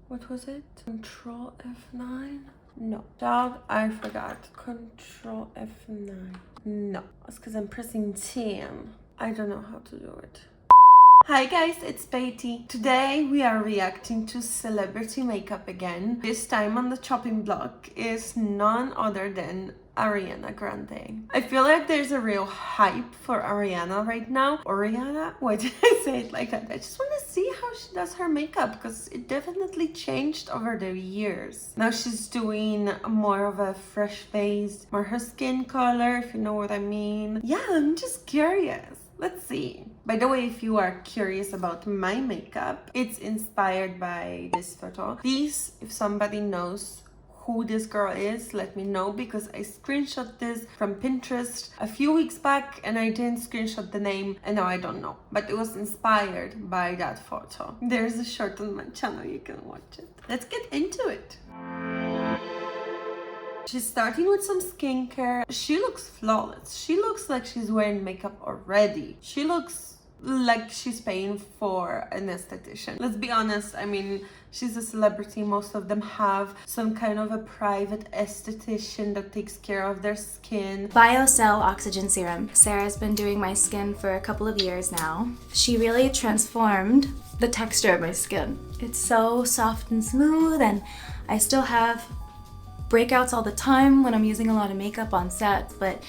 what was it? Control F9? No. Dog, I forgot. Control F9. No. It's because I'm pressing 10. I don't know how to do it. Hi guys, it's Peitee. Today we are reacting to celebrity makeup again. This time on the chopping block is none other than Ariana Grande. I feel like there's a real hype for Ariana right now. Ariana? Why did I say it like that? I just want to see how she does her makeup because it definitely changed over the years. Now she's doing more of a fresh face, more her skin color, if you know what I mean. Yeah, I'm just curious. Let's see. By the way, if you are curious about my makeup, it's inspired by this photo. Please, if somebody knows who this girl is, let me know because I screenshot this from Pinterest a few weeks back and I didn't screenshot the name and now I don't know. But it was inspired by that photo. There's a short on my channel, you can watch it. Let's get into it. She's starting with some skincare. She looks flawless. She looks like she's wearing makeup already. She looks like she's paying for an esthetician. Let's be honest, I mean, she's a celebrity. Most of them have some kind of a private esthetician that takes care of their skin. BioCell Oxygen Serum. Sarah's been doing my skin for a couple of years now. She really transformed the texture of my skin. It's so soft and smooth, and I still have breakouts all the time when I'm using a lot of makeup on set, but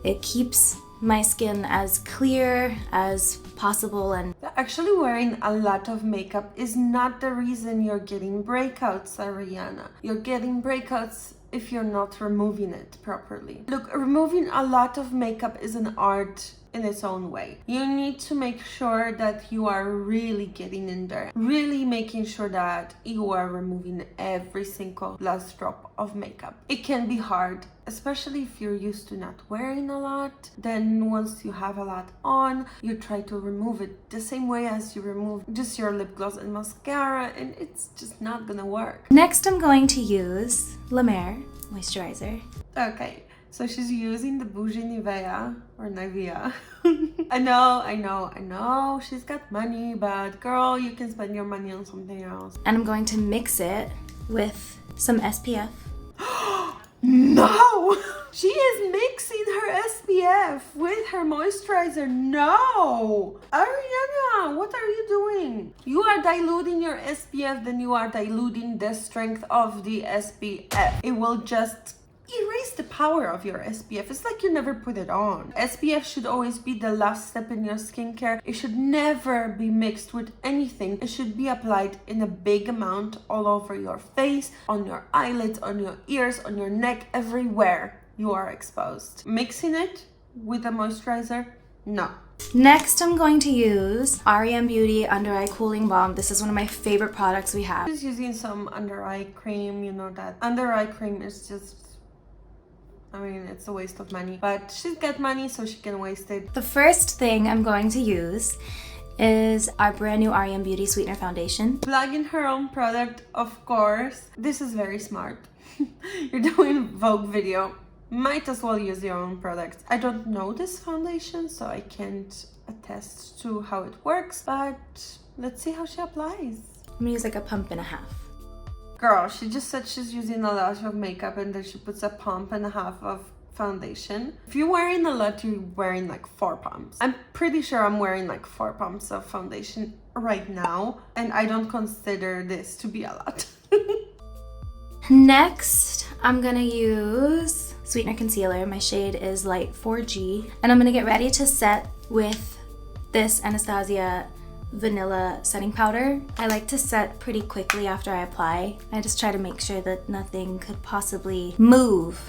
it keeps my skin as clear as possible. And actually wearing a lot of makeup is not the reason you're getting breakouts, Ariana. You're getting breakouts if you're not removing it properly. Look, removing a lot of makeup is an art in its own way. You need to make sure that you are really getting in there, really making sure that you are removing every single last drop of makeup. It can be hard, especially if you're used to not wearing a lot. Then once you have a lot on, you try to remove it the same way as you remove just your lip gloss and mascara, and it's just not gonna work. next I'm going to use La Mer moisturizer. Okay, so she's using the bougie Nivea or Nivea. I know, she's got money, but girl, you can spend your money on something else. And I'm going to mix it with some SPF. No! She is mixing her SPF with her moisturizer. No! Ariana, what are you doing? You are diluting your SPF, then you are diluting the strength of the SPF. It will just erase the power of your SPF. It's like you never put it on. SPF should always be the last step in your skincare. It should never be mixed with anything. It should be applied in a big amount all over your face, on your eyelids, on your ears, on your neck, everywhere you are exposed. Mixing it with a moisturizer, no. Next, I'm going to use Ariana Beauty Under Eye Cooling Balm. This is one of my favorite products we have. She's using some under eye cream. You know that under eye cream is just, I mean, it's a waste of money, but she's got money so she can waste it. The first thing I'm going to use is our brand new Ariana Beauty Sweetener Foundation. Plugging her own product, of course. This is very smart. You're doing a Vogue video. Might as well use your own product. I don't know this foundation, so I can't attest to how it works, but let's see how she applies. I'm gonna use like a pump and a half. Girl, she just said she's using a lot of makeup and then she puts a pump and a half of foundation. If you're wearing a lot, you're wearing like 4 pumps. I'm pretty sure I'm wearing like 4 pumps of foundation right now, and I don't consider this to be a lot. Next, I'm gonna use Sweetener Concealer. My shade is Light 4G, and I'm gonna get ready to set with this Anastasia Vanilla setting powder. I like to set pretty quickly after I apply. I just try to make sure that nothing could possibly move.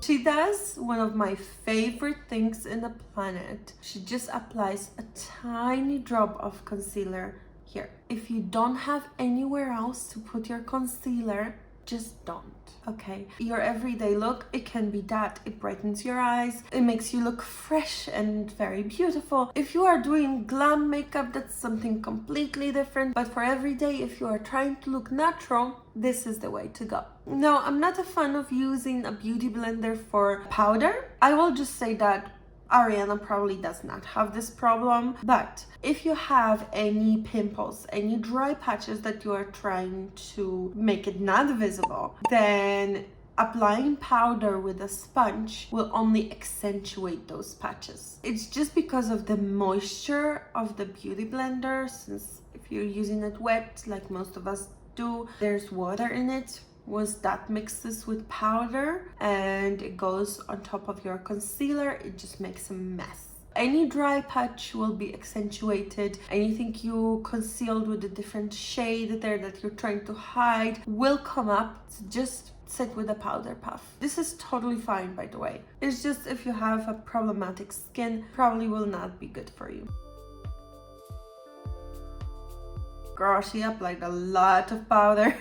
She does one of my favorite things in the planet. She just applies a tiny drop of concealer here. If you don't have anywhere else to put your concealer, just don't. Okay, your everyday look, it can be that. It brightens your eyes, it makes you look fresh and very beautiful. If you are doing glam makeup, that's something completely different, but for everyday, if you are trying to look natural, this is the way to go. No, I'm not a fan of using a beauty blender for powder. I will just say that Ariana probably does not have this problem, but if you have any pimples, any dry patches that you are trying to make it not visible, then applying powder with a sponge will only accentuate those patches. It's just because of the moisture of the beauty blender, since if you're using it wet, like most of us do, there's water in it. Once that mixes with powder and it goes on top of your concealer, it just makes a mess. Any dry patch will be accentuated. Anything you concealed with a different shade there that you're trying to hide will come up. So just sit with a powder puff. This is totally fine, by the way. It's just if you have a problematic skin, probably will not be good for you. Girl, she applied a lot of powder,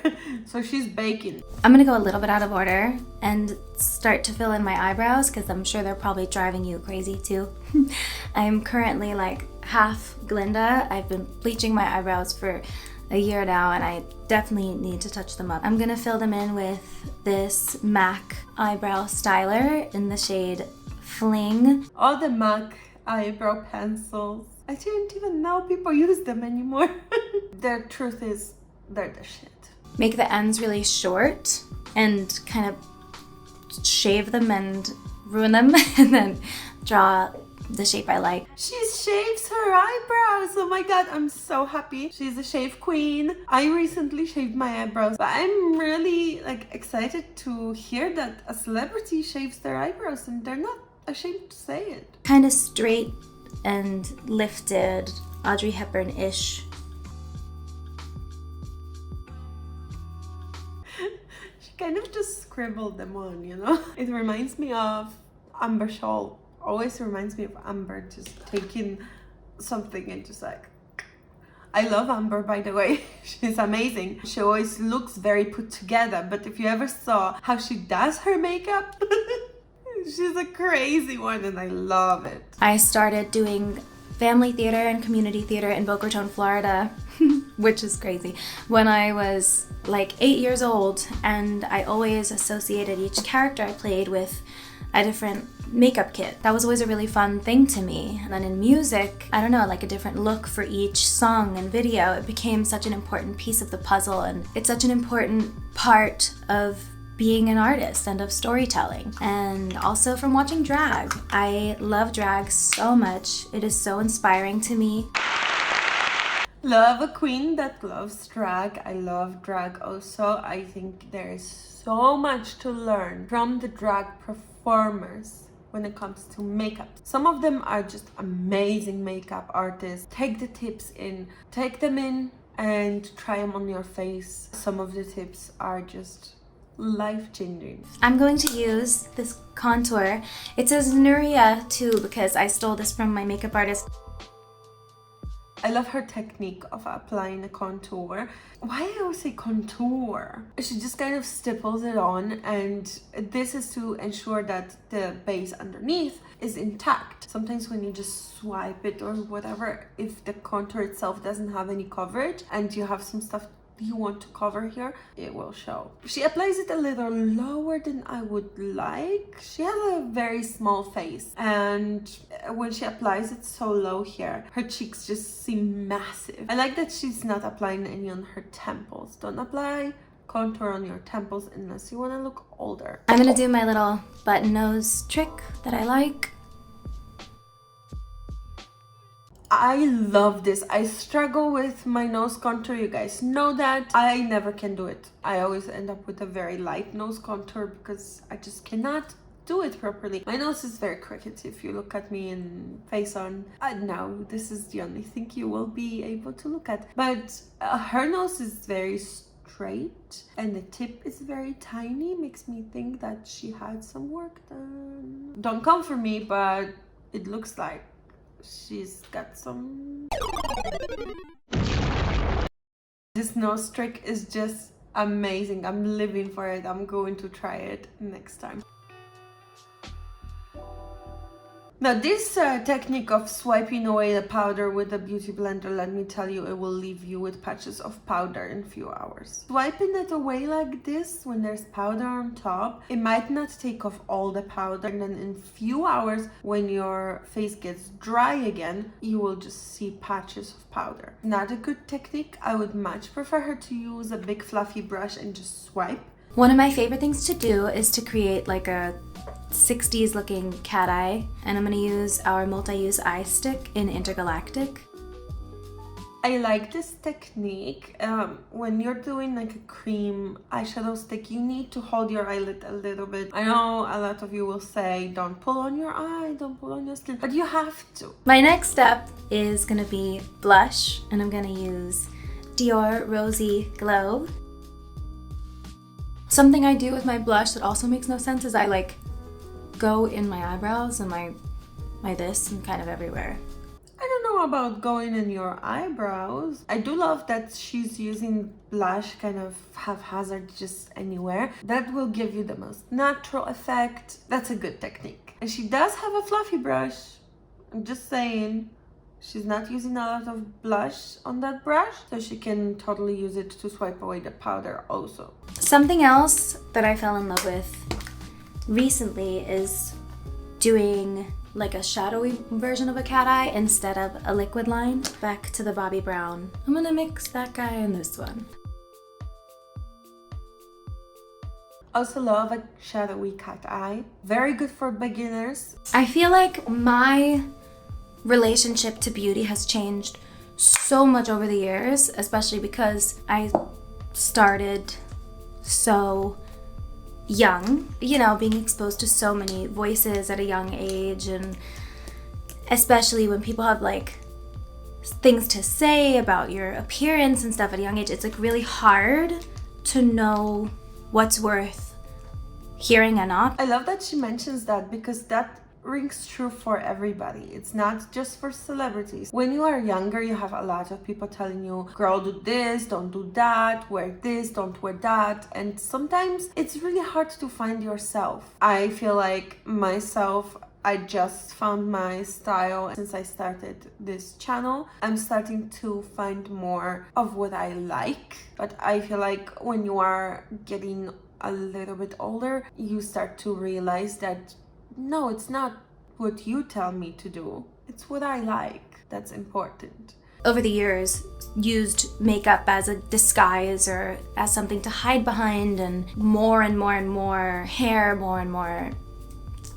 so she's baking. I'm gonna go a little bit out of order and start to fill in my eyebrows because I'm sure they're probably driving you crazy too. I'm currently like half Glinda. I've been bleaching my eyebrows for a year now and I definitely need to touch them up. I'm gonna fill them in with this MAC eyebrow styler in the shade Fling. All the MAC eyebrow pencils. I didn't even know people use them anymore. The truth is, they're the shit. Make the ends really short and kind of shave them and ruin them and then draw the shape I like. She shaves her eyebrows. Oh my god, I'm so happy. She's a shave queen. I recently shaved my eyebrows, but I'm really excited to hear that a celebrity shaves their eyebrows and they're not ashamed to say it. Kind of straight and lifted, Audrey Hepburn-ish. She kind of just scribbled them on, you know? It reminds me of Amber Shawl. Always reminds me of Amber, just taking something and just like... I love Amber, by the way. She's amazing. She always looks very put together, but if you ever saw how she does her makeup... She's a crazy one and I love it. I started doing family theater and community theater in Boca Raton, Florida, which is crazy, when I was like 8 years old, and I always associated each character I played with a different makeup kit. That was always a really fun thing to me. And then in music, I don't know, like a different look for each song and video. It became such an important piece of the puzzle, and it's such an important part of being an artist and of storytelling, and also from watching drag. I love drag so much. It is so inspiring to me. Love a queen that loves drag. I love drag also. I think there is so much to learn from the drag performers when it comes to makeup. Some of them are just amazing makeup artists. Take the tips in, take them in and try them on your face. Some of the tips are just life-changing. I'm going to use this contour. It says Nuria too because I stole this from my makeup artist. I love her technique of applying a contour. Why I always say contour? She just kind of stipples it on, and this is to ensure that the base underneath is intact. Sometimes when you just swipe it or whatever, if the contour itself doesn't have any coverage and you have some stuff you want to cover here, it will show. She applies it a little lower than I would like. She has a very small face, and when she applies it so low here, her cheeks just seem massive. I like that she's not applying any on her temples. Don't apply contour on your temples unless you want to look older. I'm gonna do my little button nose trick that I like. I love this. I struggle with my nose contour, you guys know that. I never can do it. I always end up with a very light nose contour because I just cannot do it properly. My nose is very crooked if you look at me in face on. No, this is the only thing you will be able to look at. But her nose is very straight and the tip is very tiny. Makes me think that she had some work done. Don't come for me, but it looks like she's got some. This nose trick is just amazing. I'm living for it. I'm going to try it next time. Now this technique of swiping away the powder with a beauty blender, let me tell you, it will leave you with patches of powder in a few hours. Swiping it away like this when there's powder on top, it might not take off all the powder, and then in a few hours when your face gets dry again, you will just see patches of powder. Not a good technique. I would much prefer her to use a big fluffy brush and just swipe. One of my favorite things to do is to create like a 60s looking cat eye, and I'm gonna use our multi-use eye stick in Intergalactic. I like this technique. When you're doing like a cream eyeshadow stick, you need to hold your eyelid a little bit. I know a lot of you will say, don't pull on your eye, don't pull on your skin, but you have to. My next step is gonna be blush, and I'm gonna use Dior Rosy Glow. Something I do with my blush that also makes no sense is I like go in my eyebrows and my this and kind of everywhere. I don't know about going in your eyebrows. I do love that she's using blush kind of haphazard just anywhere. That will give you the most natural effect. That's a good technique. And she does have a fluffy brush. I'm just saying. She's not using a lot of blush on that brush, so she can totally use it to swipe away the powder also. Something else that I fell in love with recently is doing like a shadowy version of a cat eye instead of a liquid line. Back to the Bobbi Brown. I'm gonna mix that guy and this one. Also love a shadowy cat eye. Very good for beginners. I feel like my relationship to beauty has changed so much over the years, especially because I started so young, you know, being exposed to so many voices at a young age, and especially when people have like things to say about your appearance and stuff at a young age, it's like really hard to know what's worth hearing and not. I love that she mentions that, because that rings true for everybody. It's not just for celebrities. When you are younger, you have a lot of people telling you, girl, do this, don't do that, wear this, don't wear that. And sometimes it's really hard to find yourself. I feel like myself, I just found my style since I started this channel. I'm starting to find more of what I like. But I feel like when you are getting a little bit older, you start to realize that no, it's not what you tell me to do. It's what I like. That's important. Over the years, used makeup as a disguise or as something to hide behind, and more hair, more and more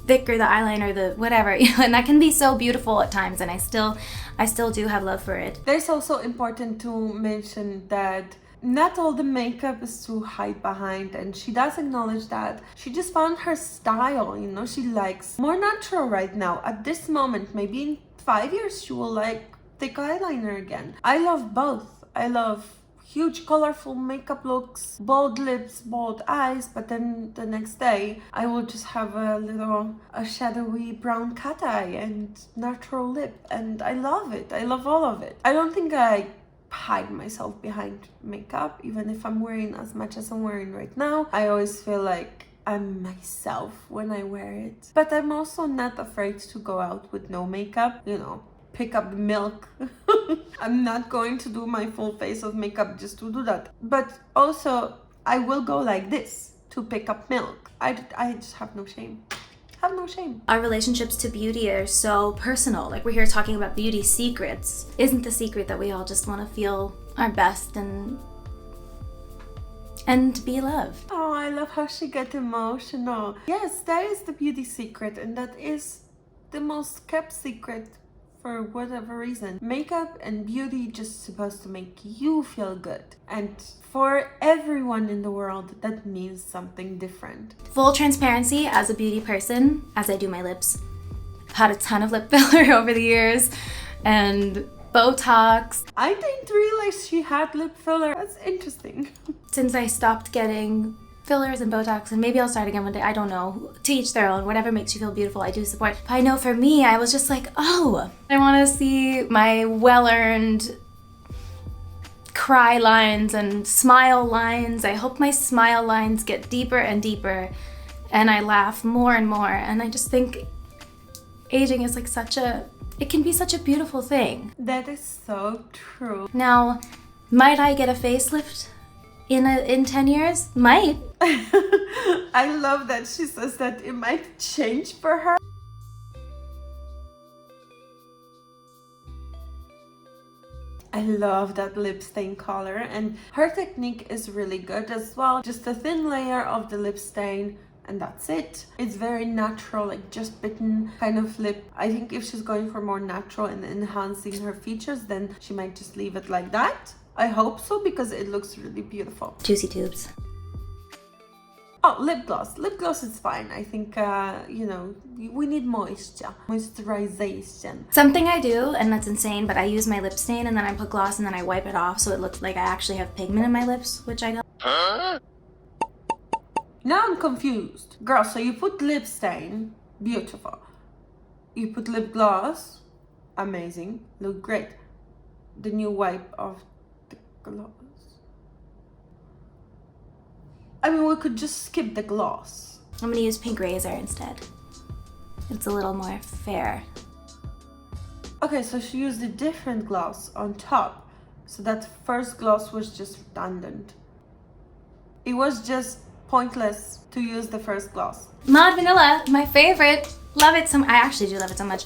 thicker the eyeliner, the whatever, you know, and that can be so beautiful at times, and I still do have love for it. There's also important to mention that not all the makeup is to hide behind, and she does acknowledge that. She just found her style, you know, she likes more natural right now. At this moment, maybe in 5 years, she will like thick eyeliner again. I love both. I love huge colorful makeup looks, bold lips, bold eyes, but then the next day I will just have a shadowy brown cat eye and natural lip, and I love it. I love all of it. I don't think I hide myself behind makeup, even if I'm wearing as much as I'm wearing right now. I always feel like I'm myself when I wear it. But I'm also not afraid to go out with no makeup, you know, pick up the milk. I'm not going to do my full face of makeup just to do that. But also, I will go like this to pick up milk. I just have no shame. Have no shame. Our relationships to beauty are so personal. Like, we're here talking about beauty secrets. Isn't the secret that we all just want to feel our best and be loved? Oh, I love how she gets emotional. Yes, that is the beauty secret, and that is the most kept secret for whatever reason. Makeup and beauty just supposed to make you feel good, and for everyone in the world that means something different. Full transparency, as a beauty person, as I do my lips, I've had a ton of lip filler over the years and Botox. I didn't realize she had lip filler. That's interesting. Since I stopped getting fillers and Botox, and maybe I'll start again one day, I don't know. To each their own. Whatever makes you feel beautiful, I do support. But I know for me, I was just like, oh, I want to see my well-earned cry lines and smile lines. I hope my smile lines get deeper and deeper, and I laugh more and more. And I just think aging is like it can be such a beautiful thing. That is so true. Now, might I get a facelift in 10 years? Might. I love that she says that it might change for her. I love that lip stain color, and her technique is really good as well. Just a thin layer of the lip stain and that's it. It's very natural, like just bitten kind of lip. I think if she's going for more natural and enhancing her features, then she might just leave it like that. I hope so, because it looks really beautiful. Juicy tubes. Oh, lip gloss. Lip gloss is fine. I think, you know, we need moisturization. Something I do, and that's insane, but I use my lip stain and then I put gloss and then I wipe it off so it looks like I actually have pigment in my lips, which I don't. Huh? Now I'm confused. Girl, so you put lip stain, beautiful. You put lip gloss, amazing, look great. Then you wipe off the gloss. I mean, we could just skip the gloss. I'm gonna use pink razor instead. It's a little more fair. Okay, so she used a different gloss on top. So that first gloss was just redundant. It was just pointless to use the first gloss. Mod Vanilla, my favorite. Love it I actually do love it so much.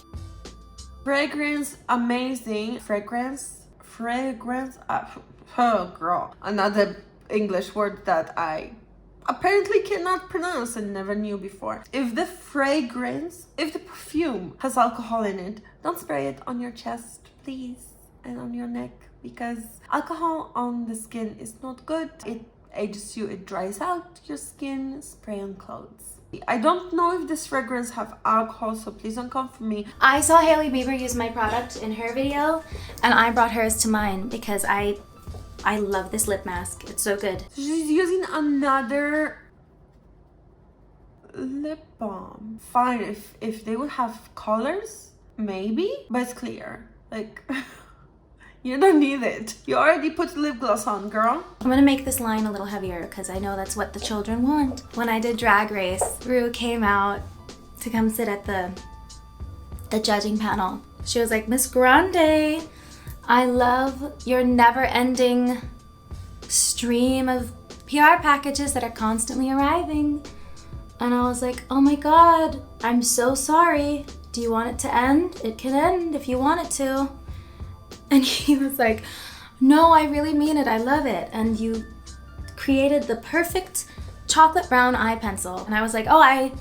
Fragrance, amazing. Fragrance, oh girl. Another English word that I apparently cannot pronounce and never knew before. If the perfume has alcohol in it, don't spray it on your chest, please, and on your neck, because alcohol on the skin is not good. It ages you, it dries out your skin. Spray on clothes. I don't know if this fragrance have alcohol, so please don't come for me. I saw Hailey Bieber use my product in her video, and I brought hers to mine because I love this lip mask. It's so good. She's using another lip balm. Fine, if they would have colors, maybe, but it's clear. Like, you don't need it. You already put lip gloss on, girl. I'm gonna make this line a little heavier because I know that's what the children want. When I did Drag Race, Rue came out to come sit at the judging panel. She was like, Miss Grande, I love your never-ending stream of PR packages that are constantly arriving. And I was like, oh my God, I'm so sorry. Do you want it to end? It can end if you want it to. And he was like, no, I really mean it. I love it. And you created the perfect chocolate brown eye pencil. And I was like, oh, I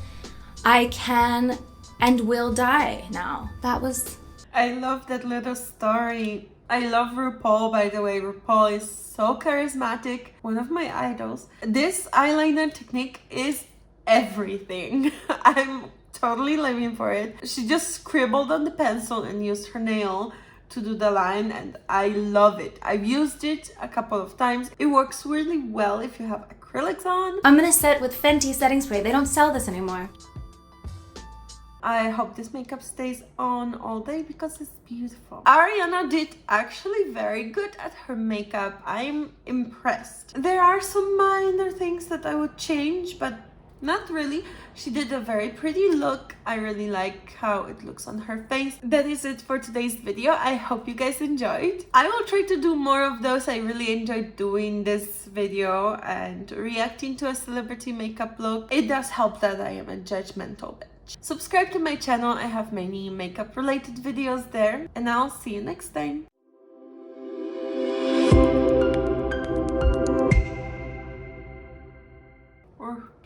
can and will die now. That was... I love that little story. I love RuPaul, by the way. RuPaul is so charismatic. One of my idols. This eyeliner technique is everything. I'm totally living for it. She just scribbled on the pencil and used her nail to do the line, and I love it. I've used it a couple of times. It works really well if you have acrylics on. I'm gonna set with Fenty setting spray. They don't sell this anymore. I hope this makeup stays on all day because it's beautiful. Ariana did actually very good at her makeup. I'm impressed. There are some minor things that I would change, but not really. She did a very pretty look. I really like how it looks on her face. That is it for today's video. I hope you guys enjoyed. I will try to do more of those. I really enjoyed doing this video and reacting to a celebrity makeup look. It does help that I am a judgmental bitch. Subscribe to my channel. I have many makeup related videos there, and I'll see you next time.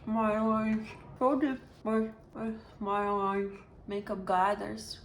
My lines, so deep, my smile lines, makeup gathers.